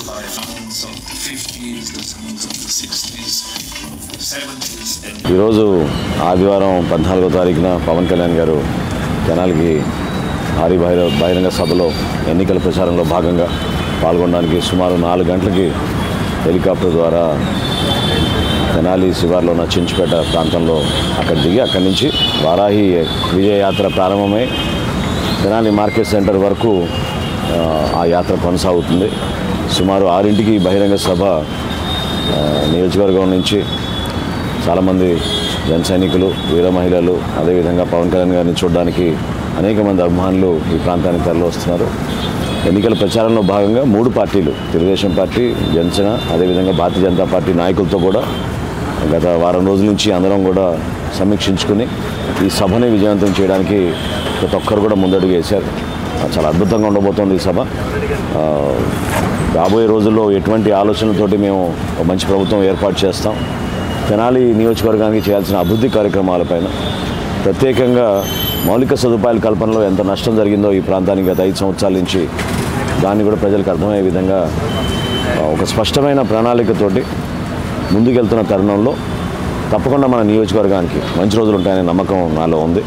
by sounds of the 50s, the sounds of the 60s, the 70s. ఈరోజు ఆదివారం 14వ తారీఖున పవన్ కళ్యాణ్ గారు తెనాలికి భారీ బహిరంగ సభలో ఎన్నికల ప్రచారంలో భాగంగా పాల్గొనడానికి సుమారు 4 గంటలకి హెలికాప్టర్ ద్వారా తెనాలి శివార్లో ఉన్న చించుపేట ప్రాంతంలో అక్కడ దిగి అక్కడి నుంచి వారాహి విజయయాత్ర ప్రారంభమై తెనాలి మార్కెట్ సెంటర్ వరకు ఆ యాత్ర కొనసాగుతుంది. సుమారు 6ంటికి బహిరంగ సభ నియోజకవర్గం నుంచి చాలామంది జన సైనికులు, వీర మహిళలు, అదేవిధంగా పవన్ కళ్యాణ్ గారిని చూడడానికి అనేక మంది అభిమానులు ఈ ప్రాంతానికి తరలివస్తున్నారు. ఎన్నికల ప్రచారంలో భాగంగా 3 పార్టీలు, తెలుగుదేశం పార్టీ, జనసేన, అదేవిధంగా భారతీయ జనతా పార్టీ నాయకులతో కూడా గత వారం రోజుల నుంచి అందరం కూడా సమీక్షించుకుని ఈ సభని విజయవంతం చేయడానికి ప్రతి ఒక్కరు కూడా ముందడుగు వేశారు. చాలా అద్భుతంగా ఉండబోతోంది ఈ సభ. రాబోయే రోజుల్లో ఎటువంటి ఆలోచనలతోటి మేము మంచి ప్రభుత్వం ఏర్పాటు చేస్తాం, తెనాలి నియోజకవర్గానికి చేయాల్సిన అభివృద్ధి కార్యక్రమాలపైన, ప్రత్యేకంగా మౌలిక సదుపాయాల కల్పనలో ఎంత నష్టం జరిగిందో ఈ ప్రాంతానికి గత 5 సంవత్సరాల నుంచి దాన్ని కూడా ప్రజలకు అర్థమయ్యే విధంగా ఒక స్పష్టమైన ప్రణాళికతోటి ముందుకెళ్తున్న తరుణంలో తప్పకుండా మన నియోజకవర్గానికి మంచి రోజులు ఉంటాయనే నమ్మకం నాలో ఉంది.